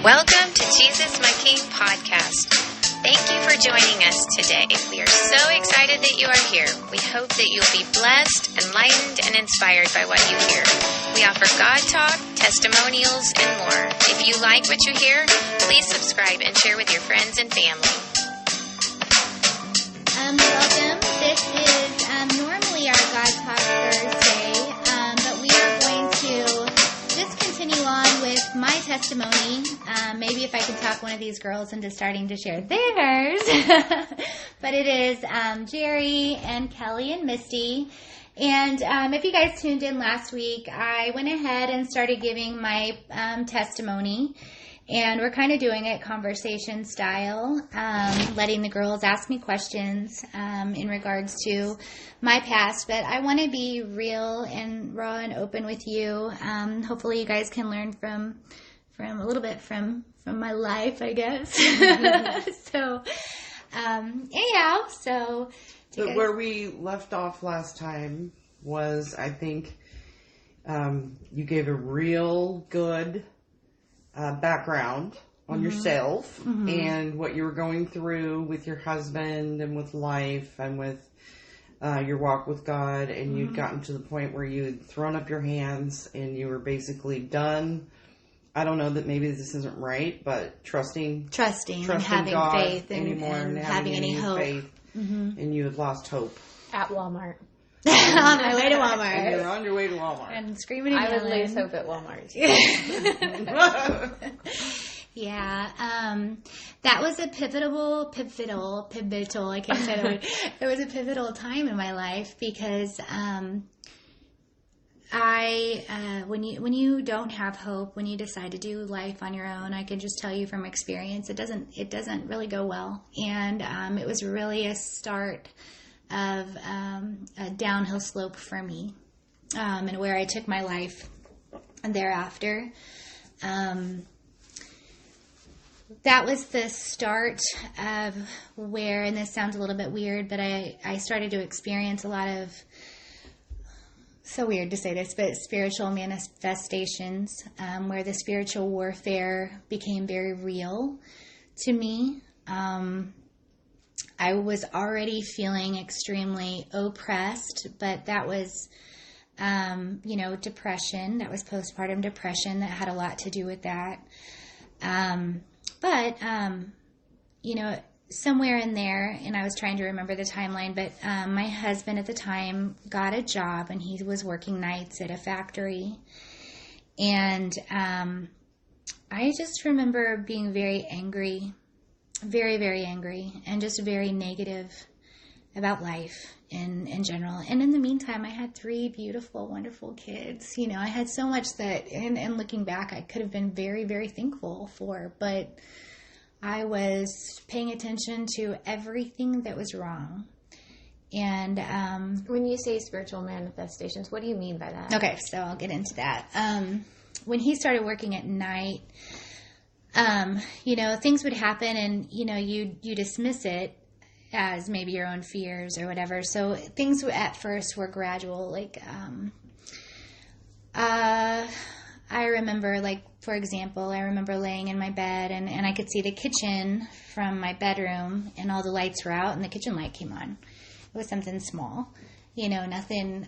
Welcome to Jesus My King podcast. Thank you for joining us today. We are so excited that you are here. We hope that you'll be blessed, enlightened, and inspired by what you hear. We offer God talk, testimonials, and more. If you like what you hear, please subscribe and share with your friends and family. Welcome. This is normally our God Talk Thursday, but we are going to just continue on with my testimony. Maybe if I could talk one of these girls into starting to share theirs. But it is Jerry and Kelly and Misty. And if you guys tuned in last week, I went ahead and started giving my testimony. And we're kind of doing it conversation style, letting the girls ask me questions in regards to my past. But I want to be real and raw and open with you. Hopefully you guys can learn from a little bit from my life, I guess. So, anyhow, so where we left off last time was, I think, you gave a real good background on yourself and what you were going through with your husband and with life and with your walk with God, and you'd gotten to the point where you had thrown up your hands and you were basically done. I don't know that maybe this isn't right, but trusting and having God faith anymore and and having any hope. faith, and you had lost hope. At Walmart. On my way to Walmart. And you're on your way to Walmart. And screaming and I would yelling. lose hope at Walmart. Yeah, that was a pivotal, I can't say that word. It was a pivotal time in my life because when you don't have hope, when you decide to do life on your own, I can just tell you from experience, it doesn't really go well. And it was really a start of a downhill slope for me, and where I took my life thereafter. That was the start of where, and this sounds a little bit weird, but I started to experience a lot of, so weird to say this, but spiritual manifestations, where the spiritual warfare became very real to me. I was already feeling extremely oppressed, but that was, depression. That was postpartum depression that had a lot to do with that. But somewhere in there, and I was trying to remember the timeline, but my husband at the time got a job, and he was working nights at a factory. And I just remember being very angry, very, very angry, and just very negative about life in general. And in the meantime, I had 3 beautiful, wonderful kids. I had so much that, and looking back, I could have been very, very thankful for, but I was paying attention to everything that was wrong. And when you say spiritual manifestations, what do you mean by that? Okay, so I'll get into that. When he started working at night, things would happen, and you dismiss it as maybe your own fears or whatever. So things at first were gradual. Like I remember, for example, I remember laying in my bed and I could see the kitchen from my bedroom, and all the lights were out and the kitchen light came on. It was something small, nothing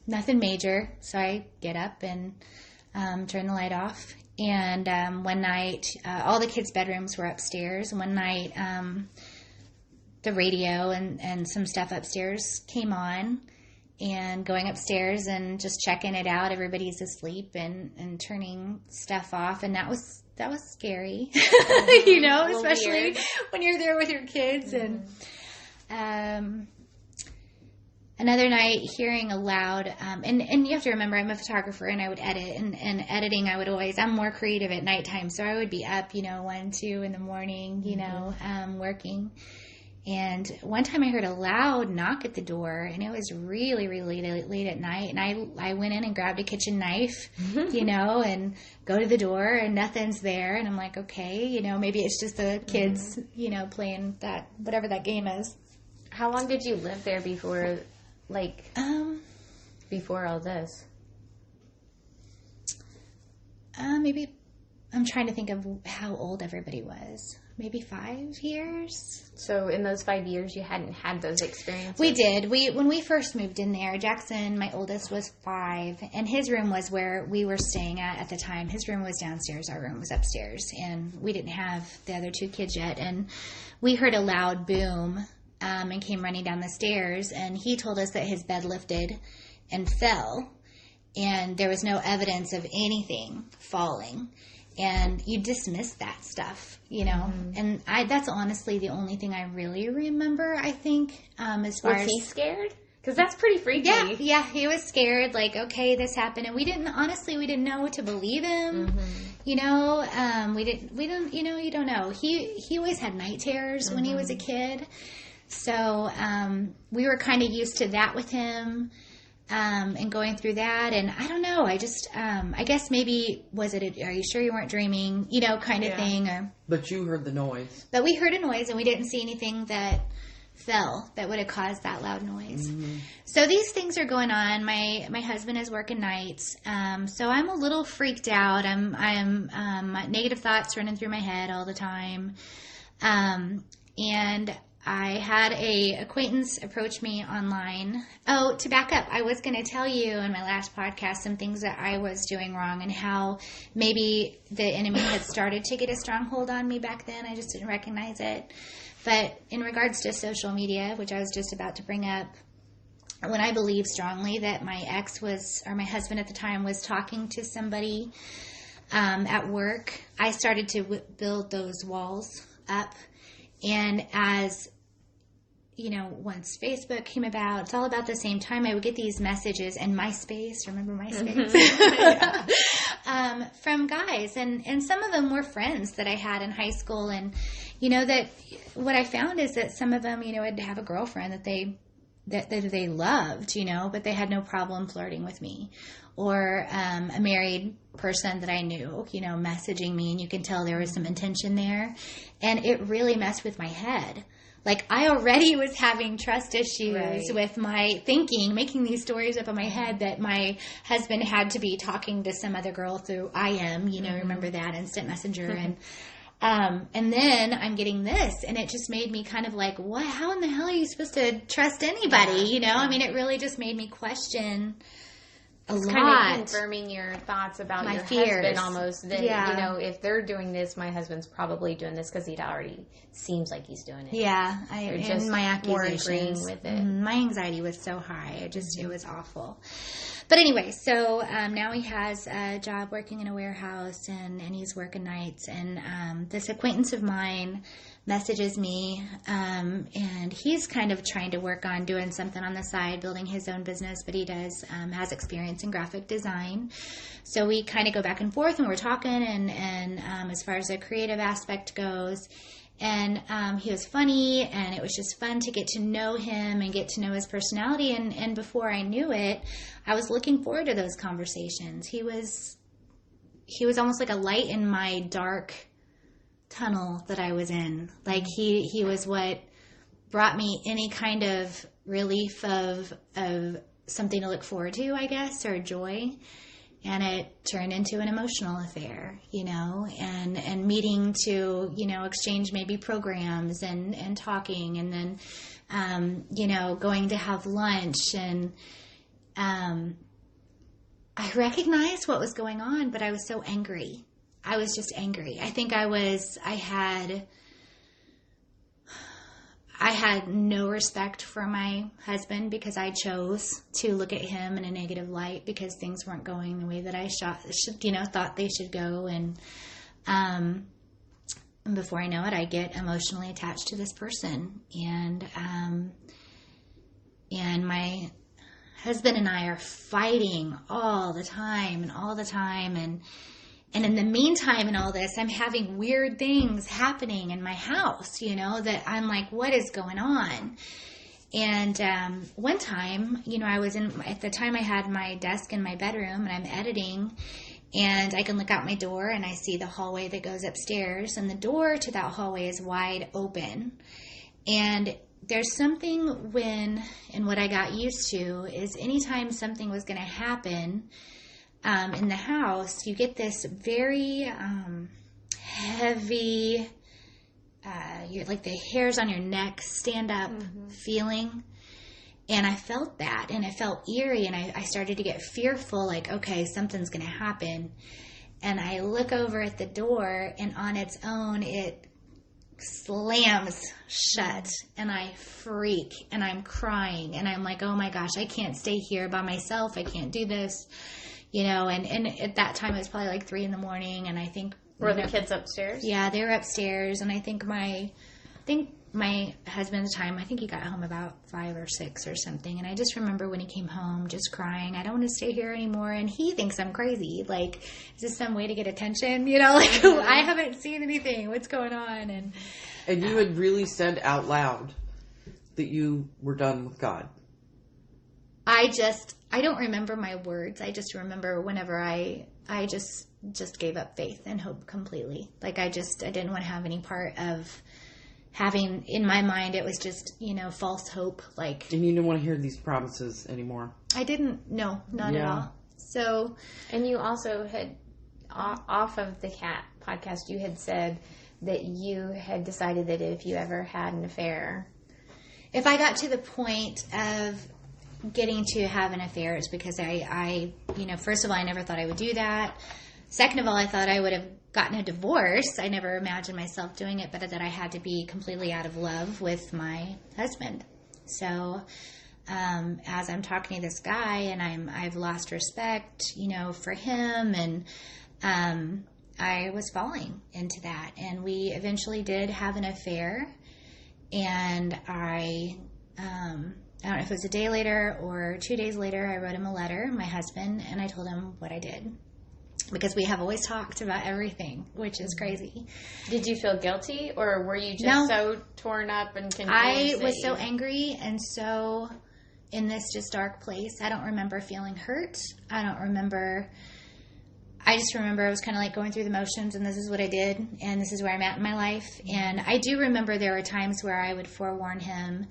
major. So I get up and turn the light off. And one night, all the kids' bedrooms were upstairs. One night, the radio and some stuff upstairs came on, and going upstairs and just checking it out, everybody's asleep, and turning stuff off. And that was scary, especially weird when you're there with your kids. And another night, hearing a loud, and you have to remember, I'm a photographer and I would edit, and editing, I'm more creative at nighttime. So I would be up, 1, 2 in the morning, working. And one time I heard a loud knock at the door, and it was really, really late at night. And I went in and grabbed a kitchen knife, and go to the door, and nothing's there. And I'm like, okay, maybe it's just the kids, playing that, whatever that game is. How long did you live there before, before all this? Maybe I'm trying to think of how old everybody was. Maybe 5 years. So in those 5 years, you hadn't had those experiences? We did. When we first moved in there, Jackson, my oldest, was 5, and his room was where we were staying at the time. His room was downstairs. Our room was upstairs, and we didn't have the other 2 kids yet. And we heard a loud boom and came running down the stairs, and he told us that his bed lifted and fell, and there was no evidence of anything falling. And you dismiss that stuff, you know. And that's honestly the only thing I really remember, I think, as far as... Was he scared? Because that's pretty freaky. Yeah, he was scared, like, okay, this happened. And we didn't know what to believe him. You know, we didn't, you know, you don't know. He always had night terrors when he was a kid. So we were kind of used to that with him. And going through that, and I don't know, I just, I guess maybe, are you sure you weren't dreaming, you know, kind of thing, or... But you heard the noise. But we heard a noise, and we didn't see anything that fell that would have caused that loud noise. So these things are going on. My husband is working nights, so I'm a little freaked out. I'm negative thoughts running through my head all the time, and I had a acquaintance approach me online. Oh, to back up, I was going to tell you in my last podcast some things that I was doing wrong and how maybe the enemy had started to get a stronghold on me back then. I just didn't recognize it. But in regards to social media, which I was just about to bring up, when I believe strongly that my my husband at the time was talking to somebody at work, I started to build those walls up. And as you know, once Facebook came about, it's all about the same time, I would get these messages, and MySpace, remember MySpace? From guys, and some of them were friends that I had in high school, and, you know, that what I found is that some of them, you know, would have a girlfriend that they loved, you know, but they had no problem flirting with me, or a married person that I knew, you know, messaging me, and you can tell there was some intention there, and it really messed with my head. Like, I already was having trust issues with my thinking, making these stories up in my head that my husband had to be talking to some other girl through IM, you know, remember that, Instant Messenger, and then I'm getting this, and it just made me kind of like, what? How in the hell are you supposed to trust anybody, you know? I mean, it really just made me question a lot. Kind of confirming your thoughts about my your fears. husband almost. Then, you know, if they're doing this, my husband's probably doing this because he already seems like he's doing it. Yeah, just my more accusations. agreeing with it. My anxiety was so high. It was awful. But anyway, so now he has a job working in a warehouse, and he's working nights. And this acquaintance of mine messages me, and he's kind of trying to work on doing something on the side, building his own business, but he has experience in graphic design. So we kind of go back and forth, and we're talking, and as far as the creative aspect goes, and he was funny, and it was just fun to get to know him and get to know his personality, and before I knew it, I was looking forward to those conversations. He was almost like a light in my dark tunnel that I was in. Like, he was what brought me any kind of relief of something to look forward to, I guess, or joy. And it turned into an emotional affair, you know, and meeting to, you know, exchange maybe programs and talking, and then, you know, going to have lunch, and I recognized what was going on, but I was so angry. I was just angry. I think I had no respect for my husband because I chose to look at him in a negative light because things weren't going the way that I thought they should go. And before I know it, I get emotionally attached to this person. And my husband and I are fighting all the time. And in the meantime, in all this, I'm having weird things happening in my house, you know, that I'm like, what is going on? And one time, you know, at the time I had my desk in my bedroom, and I'm editing, and I can look out my door, and I see the hallway that goes upstairs, and the door to that hallway is wide open. And there's something and what I got used to is anytime something was going to happen, in the house, you get this very heavy, you're like the hairs on your neck stand up feeling. And I felt that, and it felt eerie, and I started to get fearful, like, okay, something's going to happen. And I look over at the door, and on its own, it slams shut, and I freak, and I'm crying, and I'm like, oh my gosh, I can't stay here by myself. I can't do this, and at that time, it was probably like 3 a.m, and I think... Were the kids upstairs? Yeah, they were upstairs, and I think my husband at the time, I think he got home about 5 or 6 or something. And I just remember when he came home just crying, I don't want to stay here anymore. And he thinks I'm crazy. Like, is this some way to get attention? I haven't seen anything. What's going on? And you had really said out loud that you were done with God. I don't remember my words. I just remember whenever I just gave up faith and hope completely. Like, I didn't want to have any part of having, in my mind, it was just, false hope. Like, and you didn't want to hear these promises anymore. I didn't, no, not at all. So, and you also had, off of the Cat podcast, you had said that you had decided that if you ever had an affair, if I got to the point of getting to have an affair, it's because I first of all, I never thought I would do that. Second of all, I thought I would have gotten a divorce. I never imagined myself doing it, but that I had to be completely out of love with my husband. So, as I'm talking to this guy, and I've lost respect, for him, and I was falling into that. And we eventually did have an affair, and I don't know if it was a day later or 2 days later, I wrote him a letter, my husband, and I told him what I did. Because we have always talked about everything, which is crazy. Did you feel guilty, or were you just so torn up and confused? I was so angry and so in this just dark place. I don't remember feeling hurt. I just remember I was kind of like going through the motions, and this is what I did, and this is where I'm at in my life. And I do remember there were times where I would forewarn him.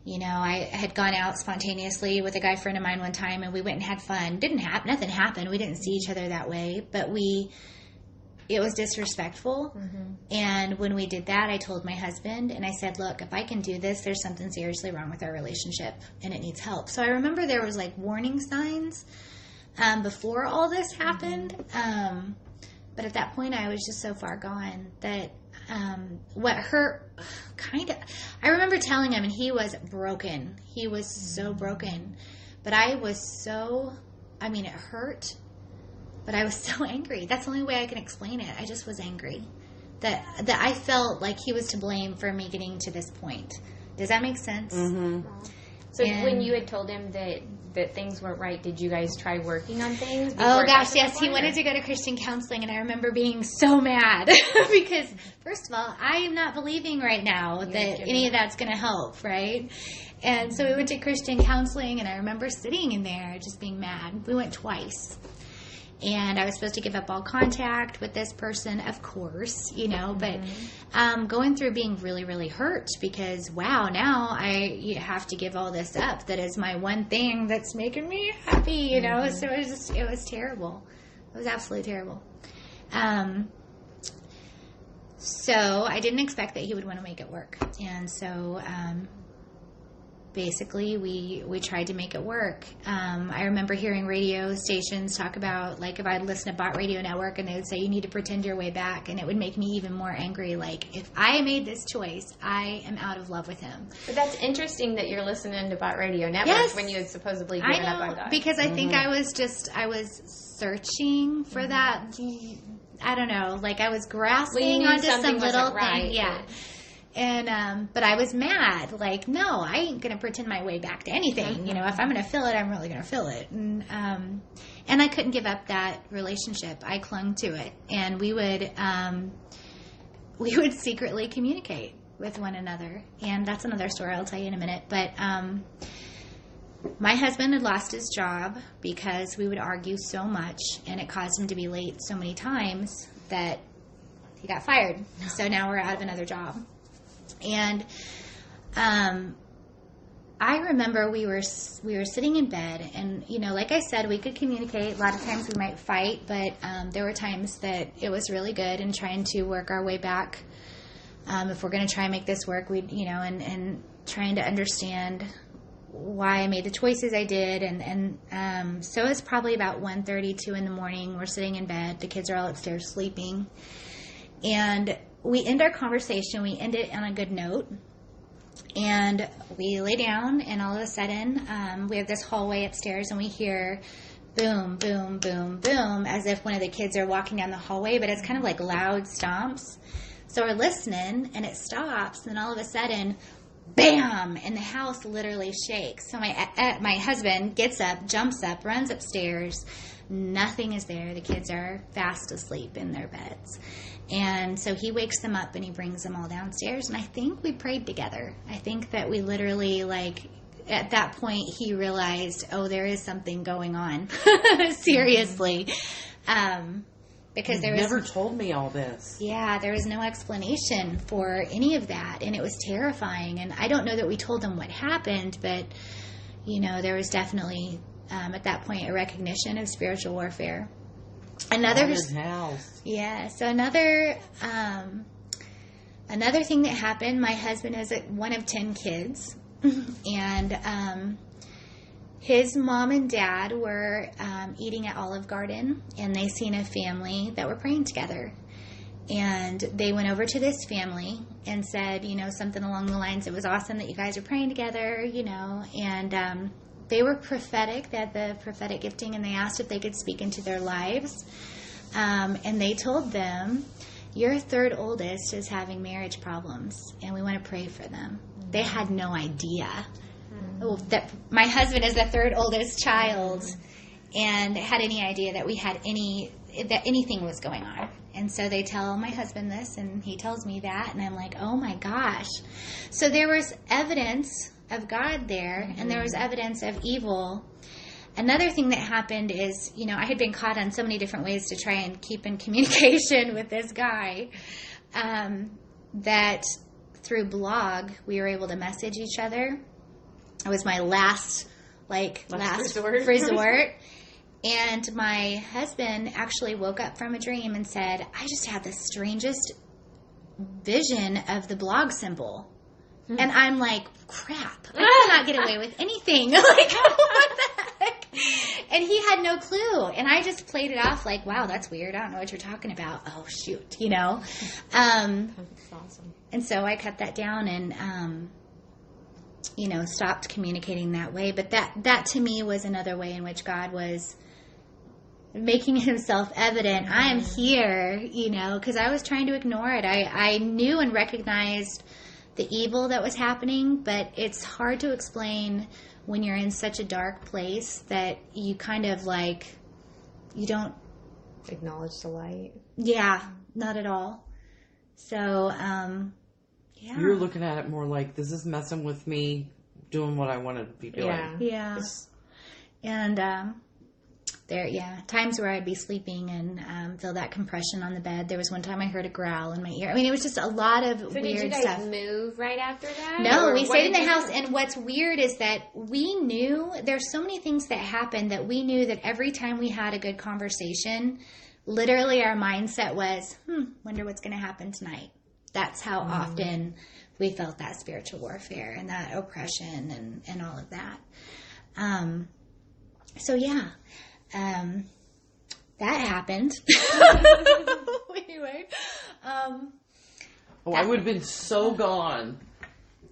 I had gone out spontaneously with a guy friend of mine one time, and we went and had fun. Nothing happened. We didn't see each other that way, but it was disrespectful. Mm-hmm. And when we did that, I told my husband, and I said, look, if I can do this, there's something seriously wrong with our relationship, and it needs help. So I remember there was like warning signs before all this happened. Mm-hmm. But at that point, I was just so far gone that what hurt, I remember telling him, and he was broken. He was so broken. But it hurt, but I was so angry. That's the only way I can explain it. I just was angry. That I felt like he was to blame for me getting to this point. Does that make sense? Mm-hmm. So when you had told him that things weren't right, did you guys try working on things? Oh gosh, yes. He wanted to go to Christian counseling, and I remember being so mad because, first of all, I am not believing right now that any of that's going to help, right? And so we went to Christian counseling, and I remember sitting in there just being mad. We went twice. And I was supposed to give up all contact with this person, of course, but going through being really, really hurt because, wow, now I have to give all this up. That is my one thing that's making me happy, Mm-hmm. So it was terrible. It was absolutely terrible. So I didn't expect that he would want to make it work. And so basically we tried to make it work. I remember hearing radio stations talk about, like, if I'd listen to Bot Radio Network, and they would say you need to pretend your way back, and it would make me even more angry. Like, if I made this choice, I am out of love with him. But that's interesting that you're listening to Bot Radio Network when you had supposedly given up on God. Because I think I was searching for that. I don't know, like I was grasping onto some little thing. Right, yeah. And, but I was mad. Like, no, I ain't going to pretend my way back to anything. If I'm going to feel it, I'm really going to feel it. And I couldn't give up that relationship. I clung to it. And we would secretly communicate with one another. And that's another story I'll tell you in a minute. But, my husband had lost his job because we would argue so much, and it caused him to be late so many times that he got fired. So now we're out of another job. And I remember we were sitting in bed, and like I said, we could communicate. A lot of times we might fight, but there were times that it was really good and trying to work our way back. If we're going to try and make this work, and trying to understand why I made the choices I did, and so it's probably about 1:30, 2 in the morning. We're sitting in bed. The kids are all upstairs sleeping, and we end our conversation. We end it on a good note. And we lay down, and all of a sudden, we have this hallway upstairs, and we hear boom, boom, boom, boom, as if one of the kids are walking down the hallway, but it's kind of like loud stomps. So we're listening, and it stops, and all of a sudden, bam, and the house literally shakes. So my husband gets up, jumps up, runs upstairs. Nothing is there. The kids are fast asleep in their beds. And so he wakes them up and he brings them all downstairs. And I think we prayed together. I think that we literally, at that point, he realized, oh, there is something going on. Seriously. Because there was never told me all this. Yeah, there was no explanation for any of that. And it was terrifying. And I don't know that we told him what happened, but, there was definitely, at that point, a recognition of spiritual warfare. Another house. Yeah. So another thing that happened. My husband is one of 10 kids, and his mom and dad were eating at Olive Garden, and they seen a family that were praying together, and they went over to this family and said, something along the lines, "It was awesome that you guys are praying together," and they were prophetic. They had the prophetic gifting, and they asked if they could speak into their lives. And they told them, "Your third oldest is having marriage problems, and we want to pray for them." Mm-hmm. They had no idea that my husband is the third oldest child, and had any idea that that anything was going on. And so they tell my husband this, and he tells me that, and I'm like, oh my gosh. So there was evidence of God there, and there was evidence of evil. Another thing that happened is, I had been caught on so many different ways to try and keep in communication with this guy, that through blog, we were able to message each other. It was my last resort. And my husband actually woke up from a dream and said, "I just had the strangest vision of the blog symbol." And I'm like, crap, I cannot get away with anything. What the heck? And he had no clue. And I just played it off like, wow, that's weird. I don't know what you're talking about. Oh, shoot, That's awesome. And so I cut that down and, stopped communicating that way. But that to me was another way in which God was making himself evident. I am here, because I was trying to ignore it. I knew and recognized the evil that was happening, but it's hard to explain when you're in such a dark place that you kind of you don't acknowledge the light. Yeah, not at all. So, yeah. You're looking at it more like, this is messing with me doing what I want to be doing. Yeah. And, times where I'd be sleeping and feel that compression on the bed. There was one time I heard a growl in my ear. I mean, it was just a lot of weird stuff. Did you guys move right after that? No, we stayed in the house. And what's weird is that we knew there's so many things that happened that we knew that every time we had a good conversation, literally our mindset was, wonder what's going to happen tonight. That's how often we felt that spiritual warfare and that oppression and all of that. So yeah. That happened. Anyway. I would have been so gone.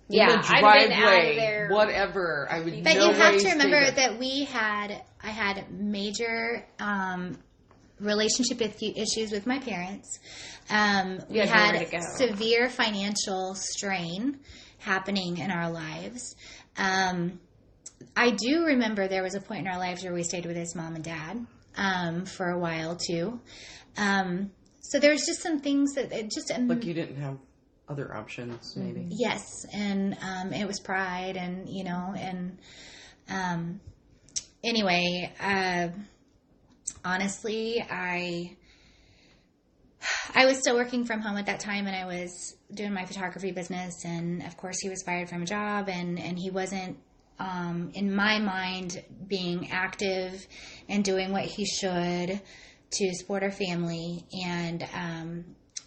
Yeah, in the driveway, I'd been out of there. Whatever. But you have to remember that I had major relationship issues with my parents. We had severe financial strain happening in our lives. I do remember there was a point in our lives where we stayed with his mom and dad for a while too. So there's just some things that like you didn't have other options, maybe. Yes, and it was pride, and anyway, honestly, I was still working from home at that time, and I was doing my photography business, and of course he was fired from a job, and he wasn't in my mind, being active and doing what he should to support our family. And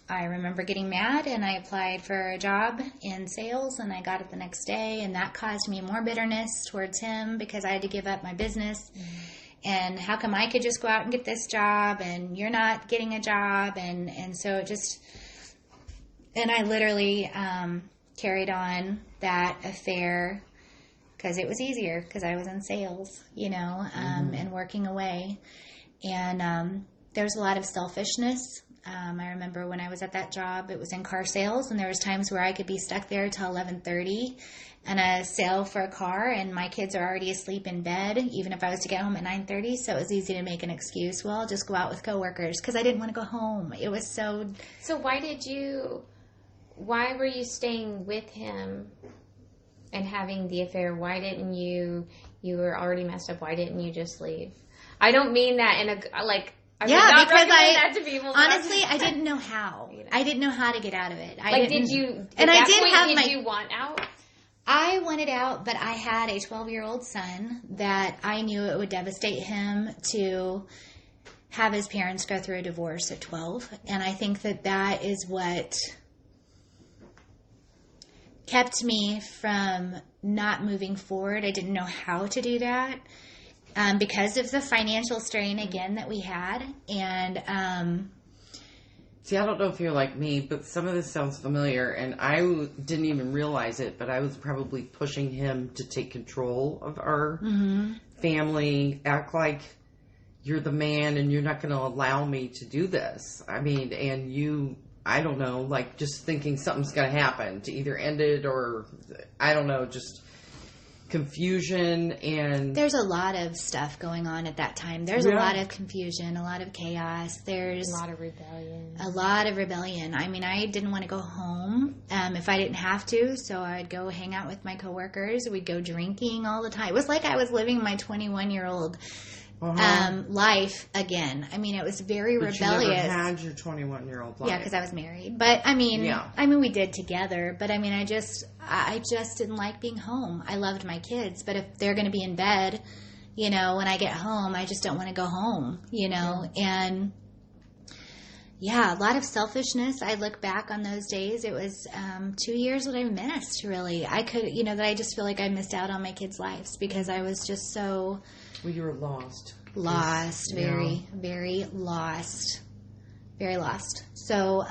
I remember getting mad, and I applied for a job in sales, and I got it the next day, and that caused me more bitterness towards him because I had to give up my business. And how come I could just go out and get this job and you're not getting a job? And so it just, and I literally carried on that affair because it was easier because I was in sales, and working away. And there was a lot of selfishness. I remember when I was at that job, it was in car sales, and there was times where I could be stuck there till 11:30 and a sale for a car, and my kids are already asleep in bed, even if I was to get home at 9:30. So it was easy to make an excuse. Well, I'll just go out with coworkers because I didn't want to go home. It was so. So why were you staying with him and having the affair? Why didn't you were already messed up. Why didn't you just leave? I don't mean that in a, like, I yeah, would not because recommend that to people. Honestly, I didn't know how. I didn't know how to get out of it. Did you want out? I wanted out, but I had a 12-year-old son that I knew it would devastate him to have his parents go through a divorce at 12. And I think that is what kept me from not moving forward. I didn't know how to do that. Because of the financial strain, again, that we had. And see, I don't know if you're like me, but some of this sounds familiar, and I didn't even realize it, but I was probably pushing him to take control of our family, act like you're the man and you're not going to allow me to do this. I mean, and you, I don't know, like just thinking something's going to happen to either end it or, I don't know, just confusion. And there's a lot of stuff going on at that time. There's a lot of confusion, a lot of chaos. There's a lot of rebellion. I mean, I didn't want to go home if I didn't have to, so I'd go hang out with my coworkers. We'd go drinking all the time. It was like I was living my 21-year-old life again. I mean, it was very rebellious. You never had your 21-year-old life. Yeah, because I was married. But I mean, we did together. But I mean, I just didn't like being home. I loved my kids, but if they're going to be in bed, when I get home, I just don't want to go home. And a lot of selfishness. I look back on those days. It was 2 years that I missed. Really, I could, that I just feel like I missed out on my kids' lives because I was just so. Well, you were lost. Very, very lost. Very lost. So,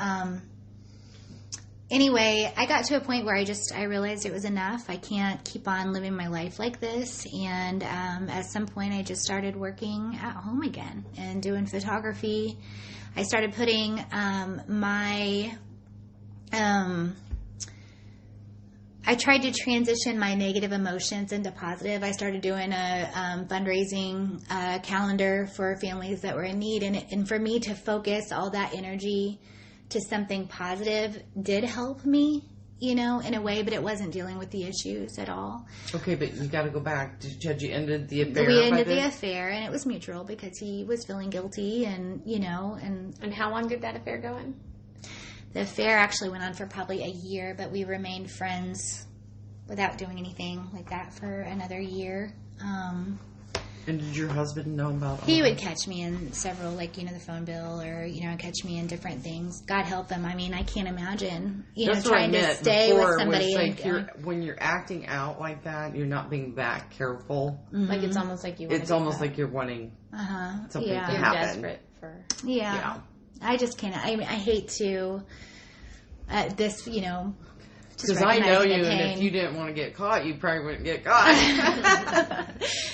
anyway, I got to a point where I realized it was enough. I can't keep on living my life like this. And at some point, I just started working at home again and doing photography. I started putting I tried to transition my negative emotions into positive. I started doing a fundraising calendar for families that were in need. And for me to focus all that energy to something positive did help me, in a way, but it wasn't dealing with the issues at all. Okay, but you got to go back. Had you ended the affair? We ended the affair, and it was mutual because he was feeling guilty and. And how long did that affair go on? The affair actually went on for probably a year, but we remained friends without doing anything like that for another year. And did your husband know about all He that? would catch me in several, the phone bill or, catch me in different things. God help him. I mean, I can't imagine, trying to stay with somebody. When you're acting out like that, you're not being that careful. Mm-hmm. Like it's almost like like you're wanting something to happen. You're desperate for. Yeah. I just can't. I hate to. This, because I know you, and if you didn't want to get caught, you probably wouldn't get caught.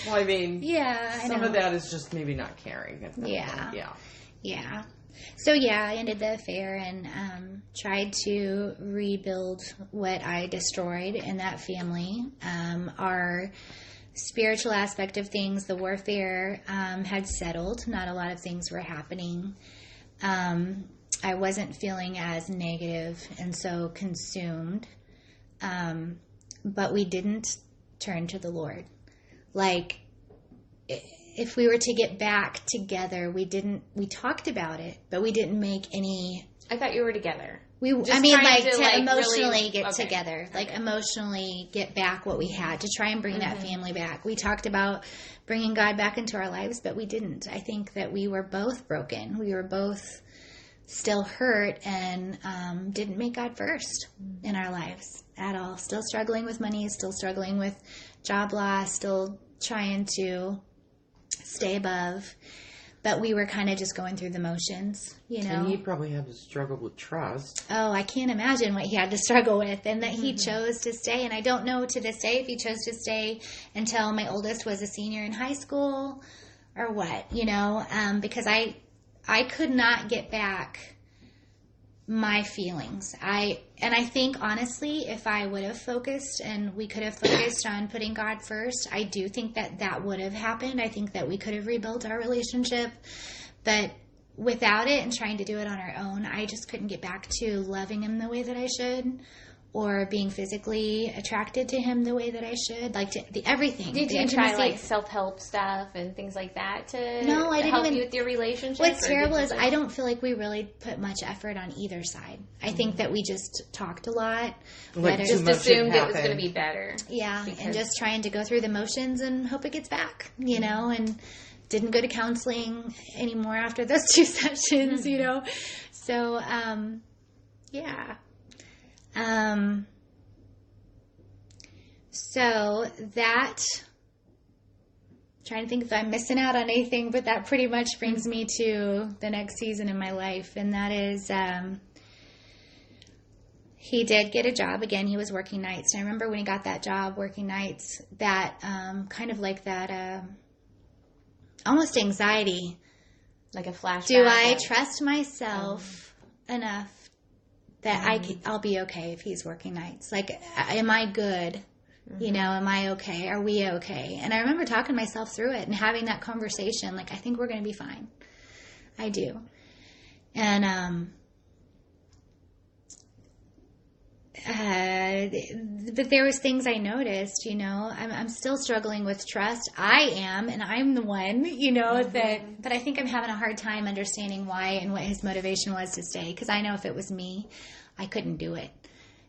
Well, I mean, some of that is just maybe not caring. Yeah. So I ended the affair and tried to rebuild what I destroyed in that family. Our spiritual aspect of things, the warfare, had settled. Not a lot of things were happening. I wasn't feeling as negative and so consumed. But we didn't turn to the Lord. Like, if we were to get back together, we talked about it, but we didn't make any. I thought you were together. To emotionally really, get together, like emotionally get back what we had, to try and bring that family back. We talked about bringing God back into our lives, but we didn't. I think that we were both broken. We were both still hurt and didn't make God first in our lives at all. Still struggling with money, still struggling with job loss, still trying to stay above. But we were kind of just going through the motions, you know. And he probably had to struggle with trust. Oh, I can't imagine what he had to struggle with, and that he chose to stay. And I don't know to this day if he chose to stay until my oldest was a senior in high school or what, you know, because I could not get back my feelings. I think, honestly, if I would have focused and we could have focused on putting God first, I do think that would have happened. I think that we could have rebuilt our relationship. But without it and trying to do it on our own, I just couldn't get back to loving him the way that I should, or being physically attracted to him the way that I should, like everything. Did you try like self-help stuff and things like that to help you with your relationship? What's terrible is I don't feel like we really put much effort on either side. I think that we just talked a lot. Just assumed it was going to be better. Yeah, and just trying to go through the motions and hope it gets back, you know, and didn't go to counseling anymore after those 2 sessions, you know. So, yeah. So that, trying to think if I'm missing out on anything, but that pretty much brings me to the next season in my life. And that is, he did get a job. Again, he was working nights. And I remember when he got that job working nights, that, kind of like that, almost anxiety. Like a flashback. Do I trust myself enough that I'll be okay if he's working nights? Like, am I good? You know, am I okay? Are we okay? And I remember talking myself through it and having that conversation. Like, I think we're going to be fine. I do. And, but there was things I noticed, you know. I'm still struggling with trust. I am, and I'm the one, you know, but I think I'm having a hard time understanding why and what his motivation was to stay. Because I know if it was me, I couldn't do it,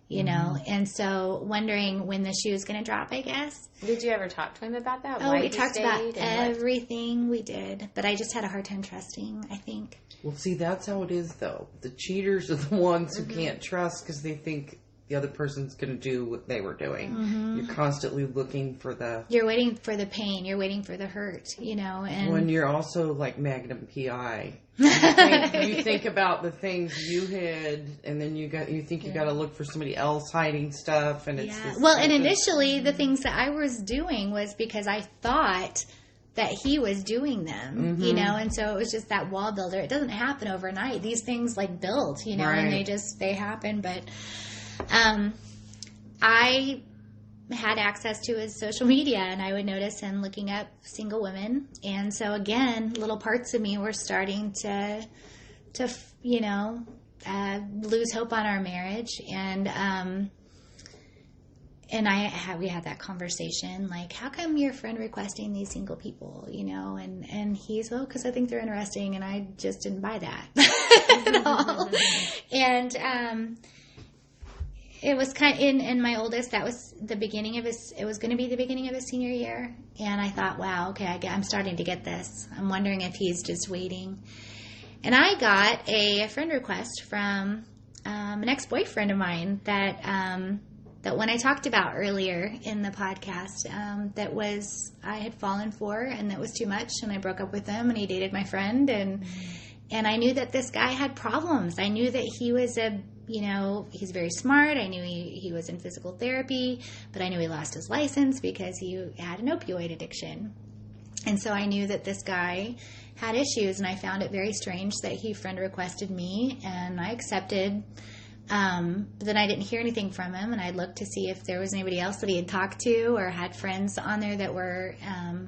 you know. And so wondering when the shoe is going to drop, I guess. Did you ever talk to him about that? Oh, we talked about everything we did, but I just had a hard time trusting, I think. Well, see, that's how it is, though. The cheaters are the ones who can't trust because they think the other person's going to do what they were doing. You're constantly looking for You're waiting for the pain. You're waiting for the hurt, you know. And when you're also like Magnum P.I., you think about the things you hid, and then you think you got to look for somebody else hiding stuff, and it's well. And initially, the things that I was doing was because I thought that he was doing them, you know, and so it was just that wall builder. It doesn't happen overnight. These things like build, you know, and they happen, but. I had access to his social media, and I would notice him looking up single women. And so again, little parts of me were starting to you know, lose hope on our marriage. And we had that conversation, like, how come your friend requesting these single people, you know? And he's, well, because I think they're interesting, and I just didn't buy that at all. And, it was in my oldest, that was the beginning of it was going to be the beginning of his senior year. And I thought, wow, okay, I'm starting to get this. I'm wondering if he's just waiting. And I got a friend request from an ex-boyfriend of mine that when I talked about earlier in the podcast, I had fallen for, and that was too much. And I broke up with him, and he dated my friend. And I knew that this guy had problems. I knew that he was he's very smart. I knew he was in physical therapy, but I knew he lost his license because he had an opioid addiction. And so I knew that this guy had issues, and I found it very strange that he friend requested me, and I accepted. But then I didn't hear anything from him, and I looked to see if there was anybody else that he had talked to or had friends on there that were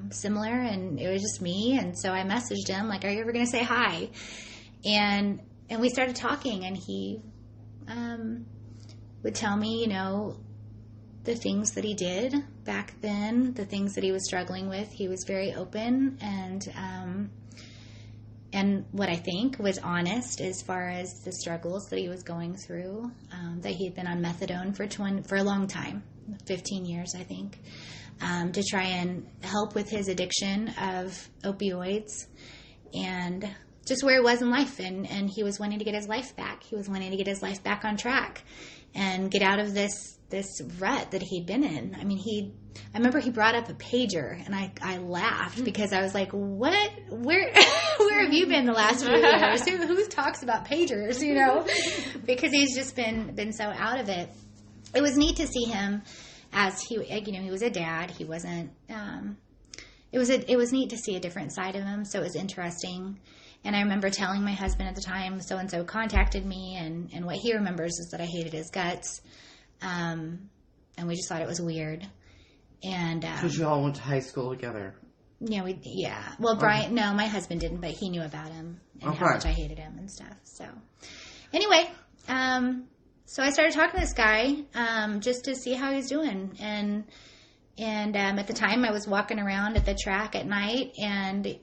similar, and it was just me. And so I messaged him, like, are you ever going to say hi? And we started talking, and he would tell me, you know, the things that he did back then, the things that he was struggling with. He was very open and what I think was honest as far as the struggles that he was going through, that he had been on methadone for a long time, 15 years, I think, to try and help with his addiction of opioids and just where he was in life. And he was wanting to get his life back. He was wanting to get his life back on track and get out of this rut that he'd been in. I mean, I remember he brought up a pager, and I laughed because I was like, what? Where have you been the last few years? Who talks about pagers, you know? Because he's just been so out of it. It was neat to see him as he was a dad. He wasn't, it was neat to see a different side of him. So it was interesting. And I remember telling my husband at the time, so-and-so contacted me, and what he remembers is that I hated his guts. And we just thought it was weird. And because you all went to high school together. Yeah. Well, Brian, no, my husband didn't, but he knew about him and how much I hated him and stuff. So anyway, so I started talking to this guy just to see how he was doing. And at the time I was walking around at the track at night, and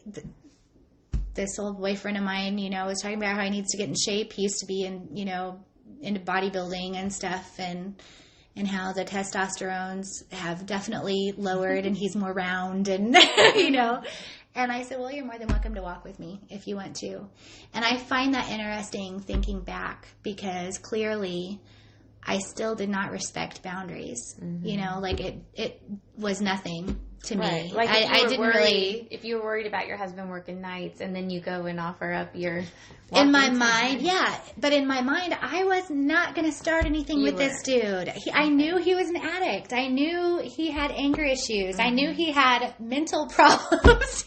this old boyfriend of mine, was talking about how he needs to get in shape. He used to be into bodybuilding and stuff, and how the testosterones have definitely lowered and he's more round and, and I said, well, you're more than welcome to walk with me if you want to. And I find that interesting thinking back, because clearly I still did not respect boundaries, it was nothing to me. Like I didn't really. If you were worried about your husband working nights and then you go and offer up your. In my mind, yeah. But in my mind, I was not going to start anything with this dude. I knew he was an addict. I knew he had anger issues. I knew he had mental problems,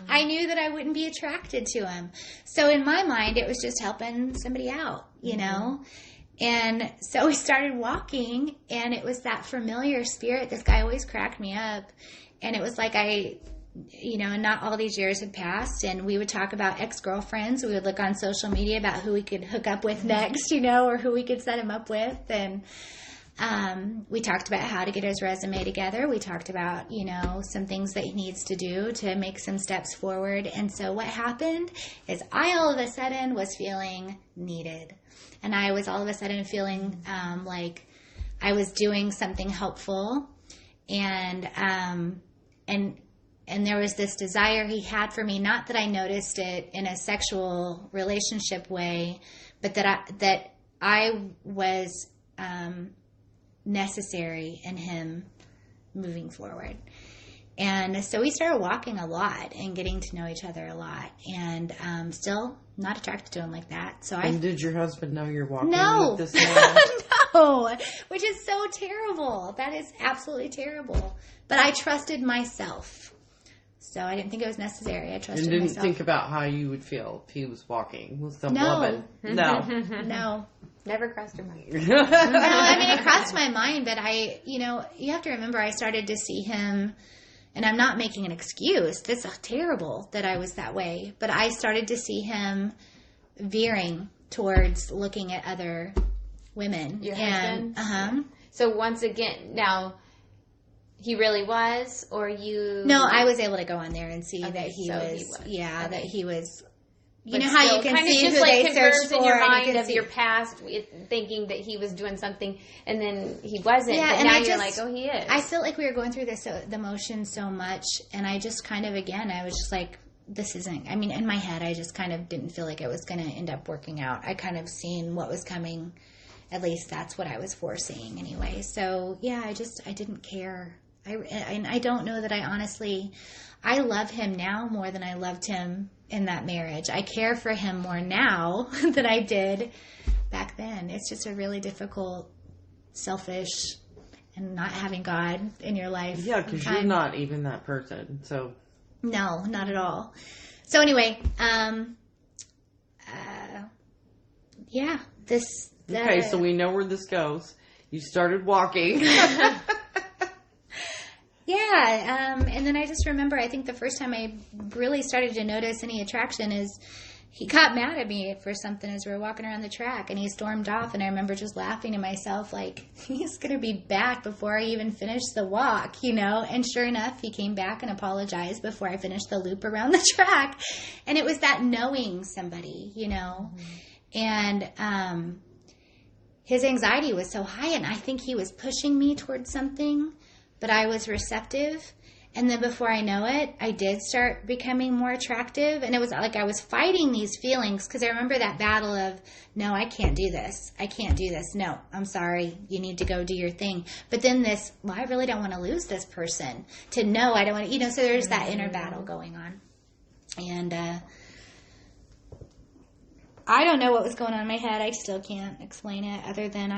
I knew that I wouldn't be attracted to him. So in my mind, it was just helping somebody out, And so we started walking, and it was that familiar spirit. This guy always cracked me up. And it was like not all these years had passed, and we would talk about ex-girlfriends. We would look on social media about who we could hook up with next, or who we could set him up with. And we talked about how to get his resume together. We talked about, some things that he needs to do to make some steps forward. And so what happened is I all of a sudden was feeling needed. And I was all of a sudden feeling like I was doing something helpful, and there was this desire he had for me. Not that I noticed it in a sexual relationship way, but that I was necessary in him moving forward. And so we started walking a lot and getting to know each other a lot, and still not attracted to him like that. So And did your husband know you're walking No. with this man? No, which is so terrible. That is absolutely terrible. But I trusted myself. So I didn't think it was necessary. I trusted myself. And didn't think about how you would feel if he was walking with some No. woman? No. No. Never crossed your mind. No, I mean, it crossed my mind, but you have to remember, I started to see him, and I'm not making an excuse. This is terrible that I was that way, but I started to see him veering towards looking at other women. Your husband? So once again, now, he really was, or you? No, I was able to go on there and see that he was. Yeah, that he was. You know how you can see just who like they searched for in your and mind of your past, thinking that he was doing something, and then he wasn't. Yeah, but and now you're like, oh, he is. I felt like we were going through the motion so much, and I just kind of, again, I was just like, this isn't. I mean, in my head, I just kind of didn't feel like it was going to end up working out. I kind of seen what was coming. At least that's what I was foreseeing anyway. So yeah, I didn't care. I don't know that I love him now more than I loved him in that marriage. I care for him more now than I did back then. It's just a really difficult, selfish, and not having God in your life. Yeah, because you're not even that person. So no, not at all. So anyway, yeah, okay, so we know where this goes. You started walking. Yeah, and then I just remember, I think the first time I really started to notice any attraction is he got mad at me for something as we were walking around the track, and he stormed off, and I remember just laughing to myself like, he's going to be back before I even finish the walk, you know, and sure enough, he came back and apologized before I finished the loop around the track, and it was that knowing somebody, you know, and his anxiety was so high, and I think he was pushing me towards something, but I was receptive. And then before I know it, I did start becoming more attractive. And it was like I was fighting these feelings because I remember that battle of, no, I can't do this. I can't do this. No, I'm sorry. You need to go do your thing. But then this, well, I really don't want to lose this person. To no, I don't want to, you know, so there's that inner battle going on. And I don't know what was going on in my head. I still can't explain it other than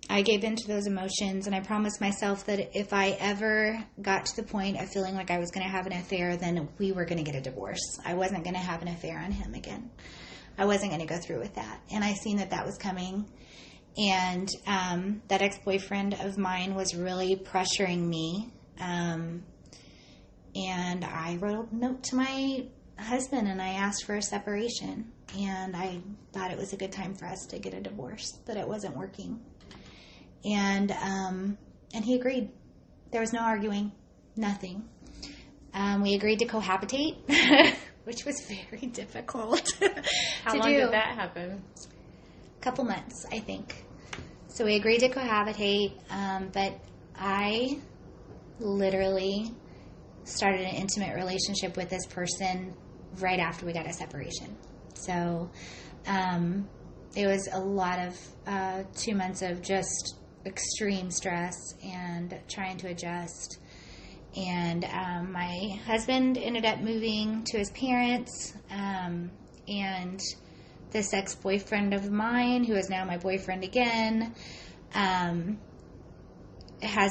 I gave in to those emotions, and I promised myself that if I ever got to the point of feeling like I was going to have an affair, then we were going to get a divorce. I wasn't going to have an affair on him again. I wasn't going to go through with that. And I seen that was coming. And that ex-boyfriend of mine was really pressuring me. And I wrote a note to my husband, and I asked for a separation. And I thought it was a good time for us to get a divorce, that it wasn't working. And he agreed. There was no arguing, nothing. We agreed to cohabitate, which was very difficult How long did that happen? A couple months, I think. So we agreed to cohabitate, but I literally started an intimate relationship with this person right after we got a separation. So it was a lot of 2 months of just extreme stress and trying to adjust. And my husband ended up moving to his parents, and this ex-boyfriend of mine, who is now my boyfriend again, has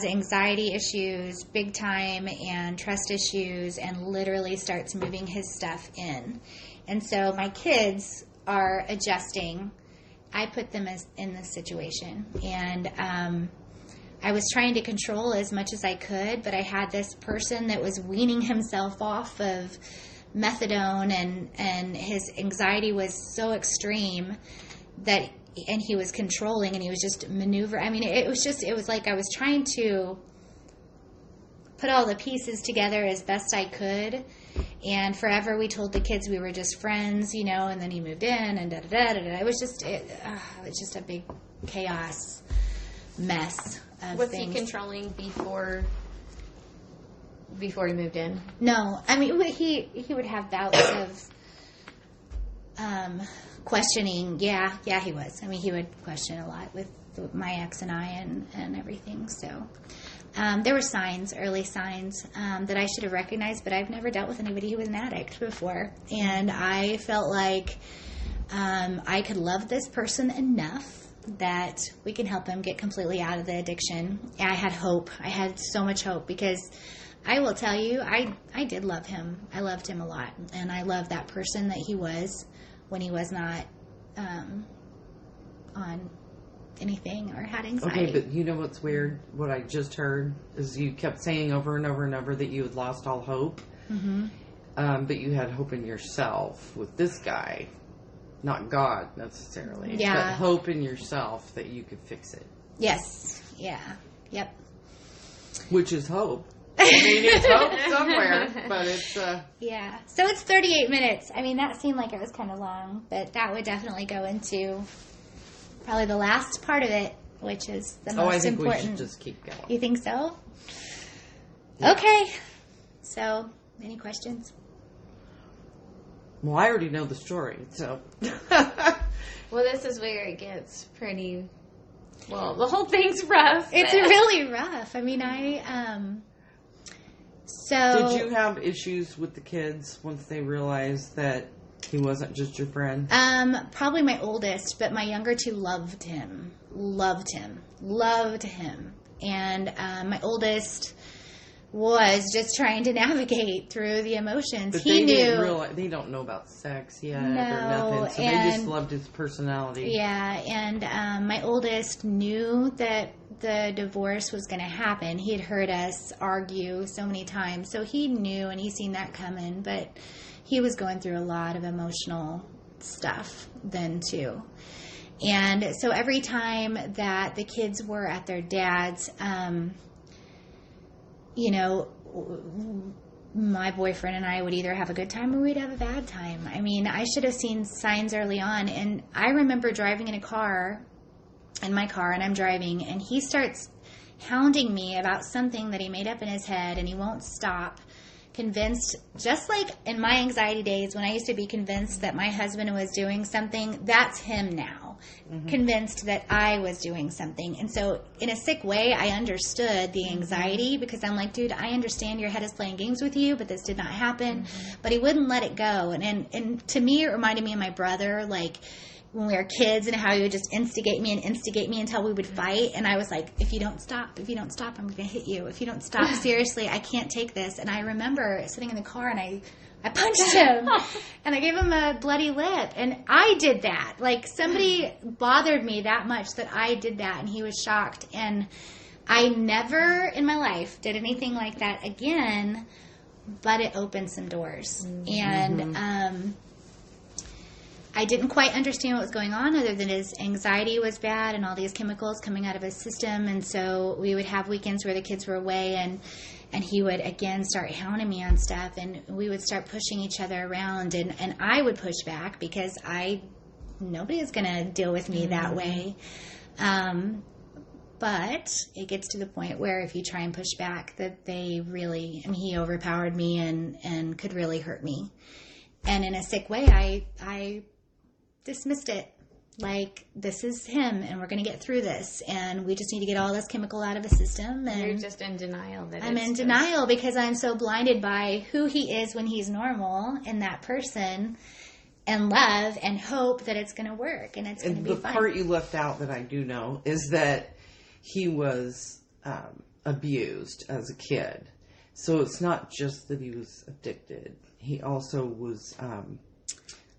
anxiety issues big time and trust issues, and literally starts moving his stuff in. And so my kids are adjusting. I put them in this situation, and I was trying to control as much as I could, but I had this person that was weaning himself off of methadone, and his anxiety was so extreme that, and he was controlling, and he was just maneuvering. I mean, it was like I was trying to put all the pieces together as best I could. And forever we told the kids we were just friends, you know, and then he moved in and da-da-da-da-da. It was just a big chaos mess of Was things. he controlling before he moved in? No. I mean, he would have bouts of questioning. Yeah, he was. I mean, he would question a lot with my ex and I and everything, so... there were early signs that I should have recognized, but I've never dealt with anybody who was an addict before. And I felt like I could love this person enough that we can help him get completely out of the addiction. And I had hope. I had so much hope, because I will tell you, I did love him. I loved him a lot. And I loved that person that he was when he was not on anything or had anxiety. Okay, but you know what's weird? What I just heard is you kept saying over and over and over that you had lost all hope. Mm-hmm. But you had hope in yourself with this guy. Not God, necessarily. Yeah. But hope in yourself that you could fix it. Yes. Yeah. Yep. Which is hope. I mean, it's hope somewhere, but it's... Yeah. So it's 38 minutes. I mean, that seemed like it was kind of long, but that would definitely go into... probably the last part of it, which is the most important. I think we should just keep going. You think so? Yeah. Okay. So, any questions? Well, I already know the story, so... Well, this is where it gets pretty... Well, the whole thing's rough. It's really rough. I mean, So... Did you have issues with the kids once they realized that he wasn't just your friend? Probably my oldest, but my younger two loved him. And my oldest was just trying to navigate through the emotions. But he knew. They don't know about sex yet No, or nothing, so they just loved his personality. Yeah, and my oldest knew that the divorce was going to happen. He had heard us argue so many times, so he knew, and he seen that coming. But he was going through a lot of emotional stuff then too. And so every time that the kids were at their dad's, you know, my boyfriend and I would either have a good time or we'd have a bad time. I mean, I should have seen signs early on. And I remember driving in my car, and I'm driving, and he starts hounding me about something that he made up in his head, and he won't stop. Convinced, just like in my anxiety days when I used to be convinced that my husband was doing something, that's him now. Mm-hmm. Convinced that I was doing something. And so in a sick way, I understood the anxiety, because I'm like, dude, I understand your head is playing games with you, but this did not happen. Mm-hmm. But he wouldn't let it go. And to me, it reminded me of my brother, like when we were kids, and how he would just instigate me until we would fight. And I was like, if you don't stop, I'm going to hit you. If you don't stop, seriously, I can't take this. And I remember sitting in the car, and I punched him and I gave him a bloody lip. And I did that. Like, somebody bothered me that much that I did that, and he was shocked. And I never in my life did anything like that again, but it opened some doors. Mm-hmm. And, I didn't quite understand what was going on, other than his anxiety was bad and all these chemicals coming out of his system. And so we would have weekends where the kids were away, and he would again start hounding me on stuff, and we would start pushing each other around, and I would push back, because nobody is going to deal with me that way. But it gets to the point where if you try and push back, that he overpowered me and could really hurt me. And in a sick way, I dismissed it. Like, this is him, and we're going to get through this, and we just need to get all this chemical out of his system. And you're just in denial. I'm in denial because I'm so blinded by who he is when he's normal, and that person, and love and hope that it's going to work and it's going to be fine. The part you left out that I do know is that he was abused as a kid. So it's not just that he was addicted. He also was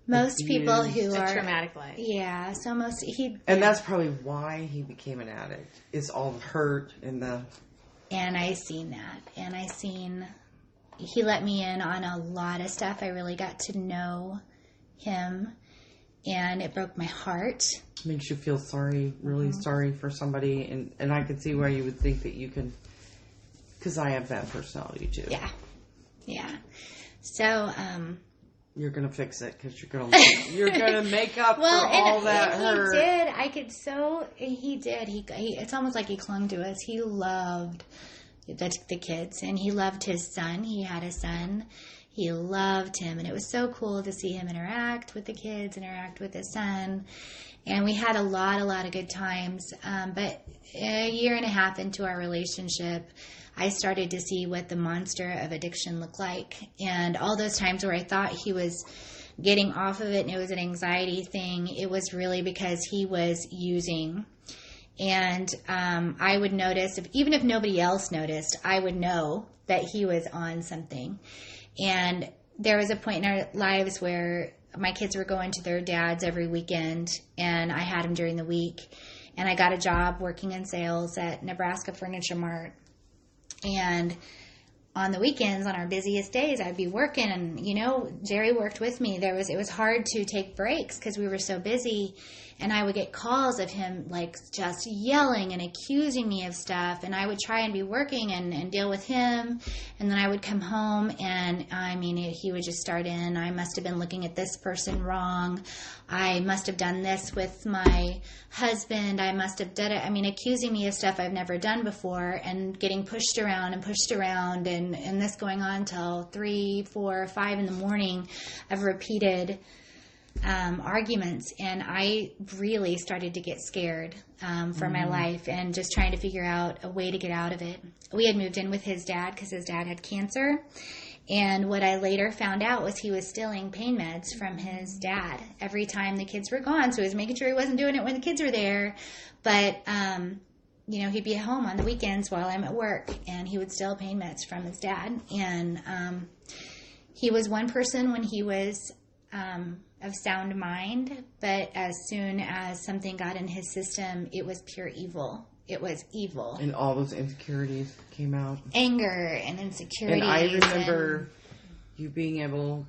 most abused. People who are traumatic life. Yeah, so and that's probably why he became an addict. It's all the hurt and I seen that, and he let me in on a lot of stuff. I really got to know him, and it broke my heart. Makes you feel sorry, really sorry for somebody, and I could see why you would think that you can, because I have that personality too. Yeah. So, you're gonna fix it, because you're gonna make up for all that hurt. He did. He did. He it's almost like he clung to us. He loved the kids, and he loved his son. He had a son. He loved him, and it was so cool to see him interact with the kids, interact with his son. And we had a lot of good times. But a year and a half into our relationship, I started to see what the monster of addiction looked like. And all those times where I thought he was getting off of it and it was an anxiety thing, it was really because he was using. And I would notice, even if nobody else noticed, I would know that he was on something. And there was a point in our lives where my kids were going to their dad's every weekend, and I had them during the week. And I got a job working in sales at Nebraska Furniture Mart. And on the weekends, on our busiest days, I'd be working, and, Jerry worked with me. It was hard to take breaks because we were so busy. And I would get calls of him, like, just yelling and accusing me of stuff. And I would try and be working and deal with him. And then I would come home, and, he would just start in, I must have been looking at this person wrong. I must have done this with my husband. I must have done it. Accusing me of stuff I've never done before, and getting pushed around. And this going on till 3, 4, 5 in the morning of repeated arguments. And I really started to get scared for my life, and just trying to figure out a way to get out of it. We had moved in with his dad because his dad had cancer. And what I later found out was he was stealing pain meds from his dad every time the kids were gone. So he was making sure he wasn't doing it when the kids were there. But, he'd be at home on the weekends while I'm at work, and he would steal pain meds from his dad. And he was one person when he was of sound mind, but as soon as something got in his system, it was pure evil. It was evil. And all those insecurities came out. Anger and insecurity. And I remember you being able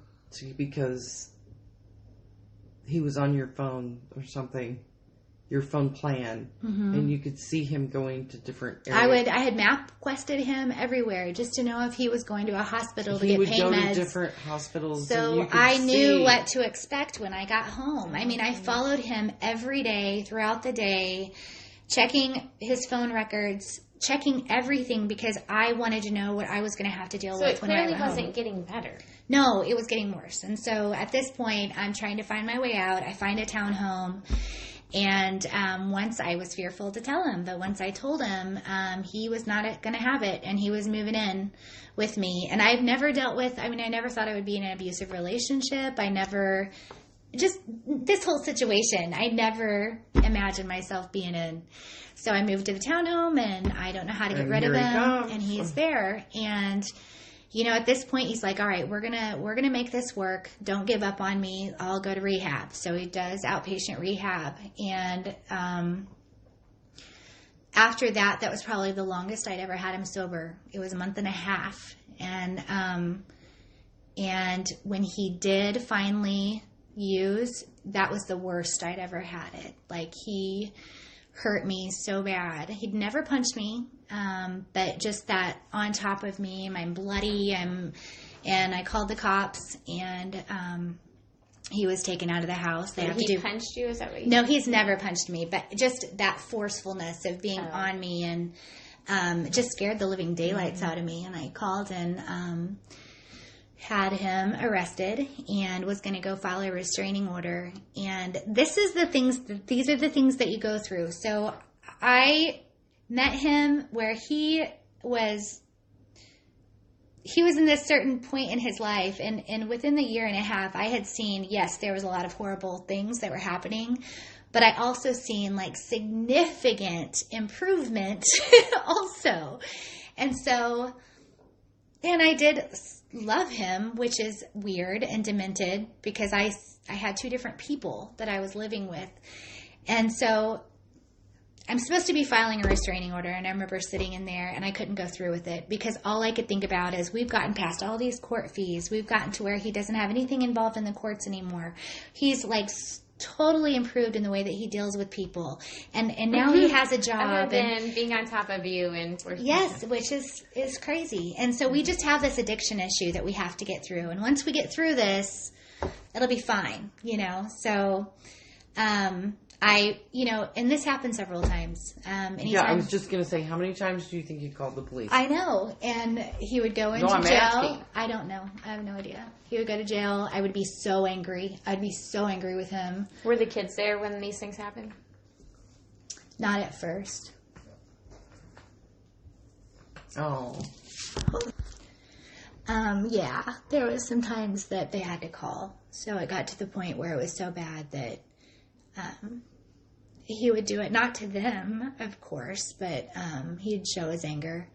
because he was on your phone or something, your phone plan, and you could see him going to different areas. I had map quested him everywhere just to know if he was going to a hospital to he get would pain go meds. to different hospitals. So and you could I knew see. what to expect when I got home. I mean, I followed him every day throughout the day, checking his phone records, checking everything because I wanted to know what I was going to have to deal with when I clearly got home. wasn't getting better. No, it was getting worse. And so at this point, I'm trying to find my way out. I find a townhome. And once I was fearful to tell him, but once I told him, he was not going to have it, and he was moving in with me. And I've never dealt with, I never thought I would be in an abusive relationship. Just this whole situation, I never imagined myself being in. So I moved to the townhome, and I don't know how to get rid of him, and he's there. And at this point, he's like, all right, we're gonna make this work. Don't give up on me. I'll go to rehab. So he does outpatient rehab. And after that was probably the longest I'd ever had him sober. It was a month and a half. And when he did finally use, that was the worst I'd ever had it. Like, he hurt me so bad. He'd never punched me. But just that on top of me, I'm bloody, and I called the cops, and he was taken out of the house. He punched you? Is that what you No, he's never punched me, but just that forcefulness of being on me, and just scared the living daylights out of me. And I called and had him arrested and was going to go file a restraining order. And these are the things that you go through. So I met him where he was in this certain point in his life, and within the year and a half, I had seen, yes, there was a lot of horrible things that were happening, but I also seen like significant improvement also. And I did love him, which is weird and demented because I had two different people that I was living with. And so I'm supposed to be filing a restraining order, and I remember sitting in there, and I couldn't go through with it because all I could think about is we've gotten past all these court fees. We've gotten to where he doesn't have anything involved in the courts anymore. He's like totally improved in the way that he deals with people, and now he has a job. Other than being on top of you and yes, which is crazy. And so we just have this addiction issue that we have to get through, and once we get through this, it'll be fine, So, and this happened several times. I was just going to say, how many times do you think he called the police? I know. And he would go into jail. Asking. I don't know. I have no idea. He would go to jail. I would be so angry. I'd be so angry with him. Were the kids there when these things happened? Not at first. Oh. Yeah. There was some times that they had to call. So it got to the point where it was so bad that he would do it, not to them, of course, but he'd show his anger,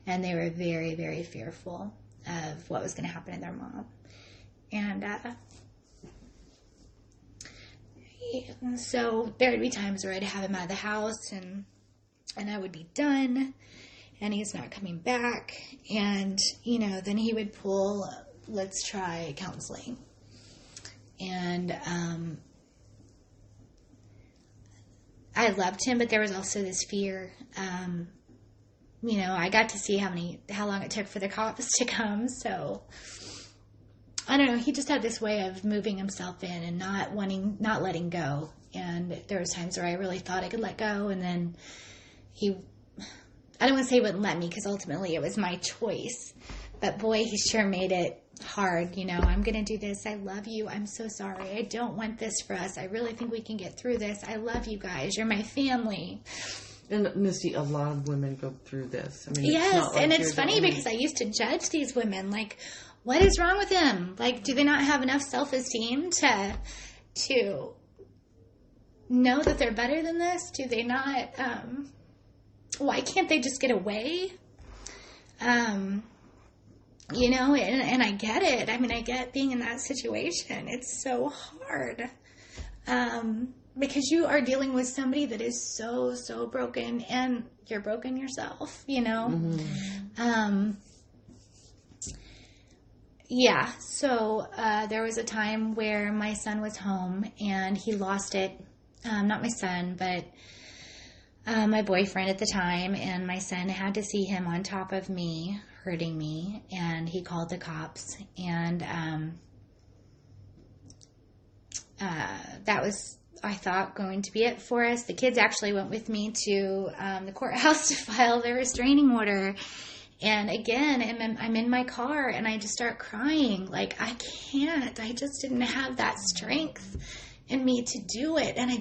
and they were very, very fearful of what was going to happen to their mom. And so there would be times where I'd have him out of the house, and I would be done, and he's not coming back, and, then he would pull, let's try counseling. And I loved him, but there was also this fear. I got to see how long it took for the cops to come. So I don't know. He just had this way of moving himself in and not letting go. And there was times where I really thought I could let go, and then I don't want to say he wouldn't let me because ultimately it was my choice. But boy, he sure made it hard. I'm going to do this. I love you. I'm so sorry. I don't want this for us. I really think we can get through this. I love you guys. You're my family. And Misty, a lot of women go through this. Yes, and it's funny because I used to judge these women. Like, what is wrong with them? Like, do they not have enough self-esteem to know that they're better than this? Do they not? Why can't they just get away? And I get it. I get being in that situation. It's so hard. Because you are dealing with somebody that is so, so broken, and you're broken yourself, Mm-hmm. Yeah, so there was a time where my son was home and he lost it. Not my son, but my boyfriend at the time, and my son had to see him on top of me, hurting me, and he called the cops, and that was, I thought, going to be it for us. The kids actually went with me to the courthouse to file their restraining order. And again, I'm in my car and I just start crying. Like, I just didn't have that strength in me to do it. And I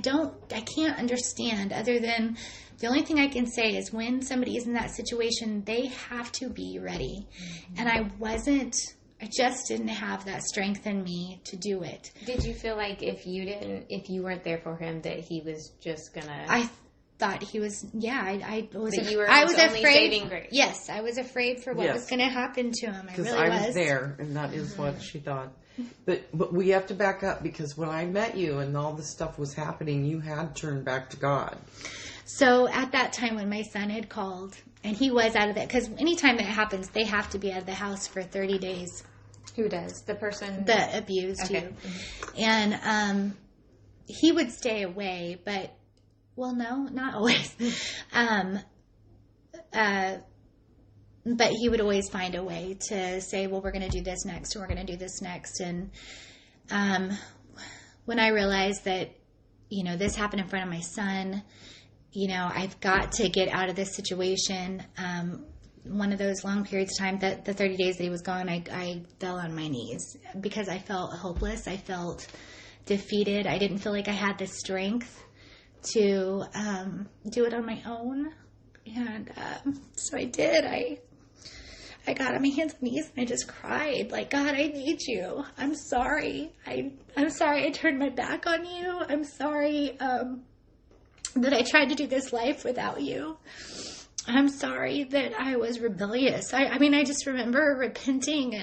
can't understand, other than the only thing I can say is when somebody is in that situation, they have to be ready. Mm-hmm. And I just didn't have that strength in me to do it. Did you feel like if you weren't there for him, that he was just gonna? I thought he was. Yeah, I was. But you were. I was afraid. Saving grace. Yes, I was afraid for what was going to happen to him. Because I was there, and that is what she thought. But we have to back up, because when I met you and all this stuff was happening, you had turned back to God. So at that time when my son had called, and he was out of it, because anytime that happens, they have to be out of the house for 30 days. Who does? The person that abused you. Mm-hmm. And he would stay away, but, well, no, not always. But he would always find a way to say, well, we're going to do this next, and we're going to do this next. And when I realized that, this happened in front of my son, I've got to get out of this situation. One of those long periods of time, that the 30 days that he was gone, I fell on my knees because I felt hopeless. I felt defeated. I didn't feel like I had the strength to do it on my own. And so I did. I got on my hands and knees and I just cried, like, God, I need you. I'm sorry. I'm sorry I turned my back on you. I'm sorry that I tried to do this life without you. I'm sorry that I was rebellious. I just remember repenting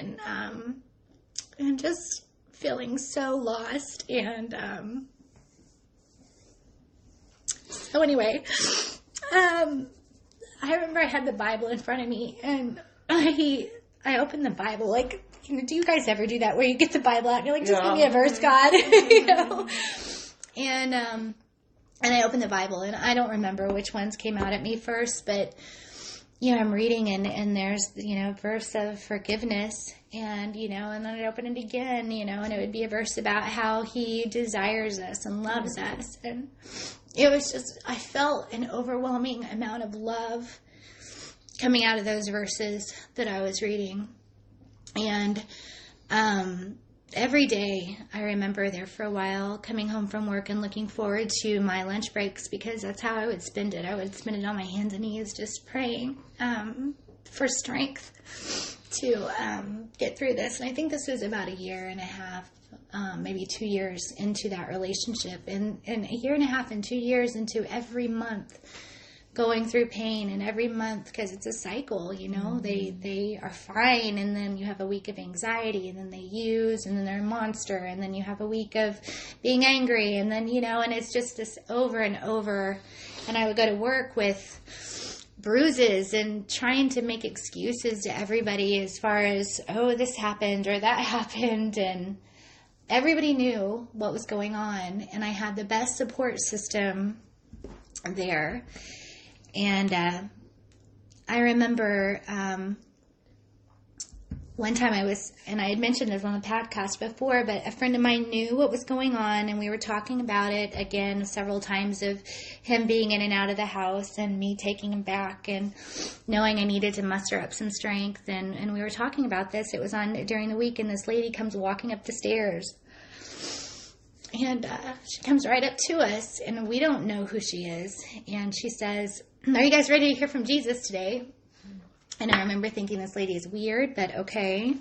and just feeling so lost. And so anyway, I remember I had the Bible in front of me, and I opened the Bible. Like, do you guys ever do that where you get the Bible out and you're like, just give me a verse, God? And I opened the Bible, and I don't remember which ones came out at me first, but, I'm reading, and there's, verse of forgiveness, and then I'd open it again, and it would be a verse about how he desires us and loves us. And it was just, I felt an overwhelming amount of love coming out of those verses that I was reading. And every day, I remember there for a while, coming home from work and looking forward to my lunch breaks, because that's how I would spend it. I would spend it on my hands and knees just praying for strength to get through this. And I think this was about 1.5 years, maybe 2 years into that relationship. And 1.5 years and 2 years into every month going through pain, and every month, because it's a cycle, mm-hmm. they are fine, and then you have a week of anxiety, and then they use, and then they're a monster, and then you have a week of being angry, and then, and it's just this over and over. And I would go to work with bruises and trying to make excuses to everybody as far as, oh, this happened or that happened, and everybody knew what was going on, and I had the best support system there. And I remember one time and I had mentioned this on the podcast before, but a friend of mine knew what was going on, and we were talking about it again several times, of him being in and out of the house and me taking him back, and knowing I needed to muster up some strength. And we were talking about this. It was during the week, and this lady comes walking up the stairs. And she comes right up to us, and we don't know who she is. And she says, "Are you guys ready to hear from Jesus today?" And I remember thinking, this lady is weird, but okay.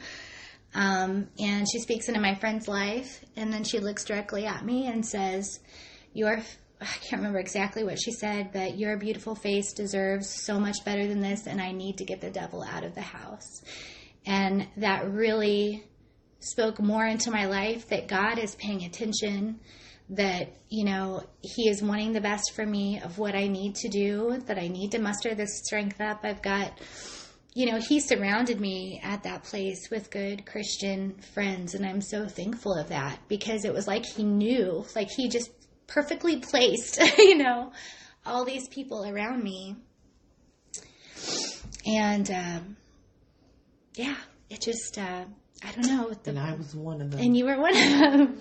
And she speaks into my friend's life, and then she looks directly at me and says, I can't remember exactly what she said, but your beautiful face deserves so much better than this, and I need to get the devil out of the house. And that really spoke more into my life, that God is paying attention, that, he is wanting the best for me, of what I need to do, that I need to muster this strength up. I've got he surrounded me at that place with good Christian friends, and I'm so thankful of that, because it was like he knew, like he just perfectly placed, all these people around me. And, it just, I don't know. And I was one of them. And you were one of them.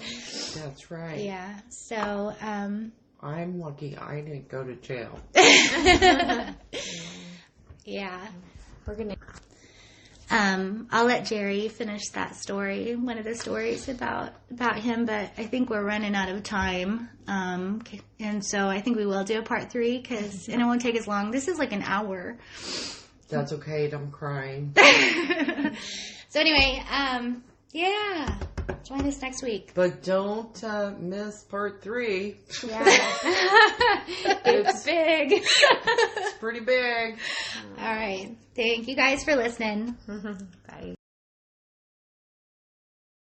That's right. Yeah. So, I'm lucky I didn't go to jail. Yeah. We're going to... I'll let Jerry finish that story, one of the stories about him, but I think we're running out of time. And so I think we will do a part 3, and it won't take as long. This is like an hour. That's okay. I'm crying. So anyway, join us next week. But don't miss part 3. Yeah. It's big. It's pretty big. All right. Thank you guys for listening. Bye.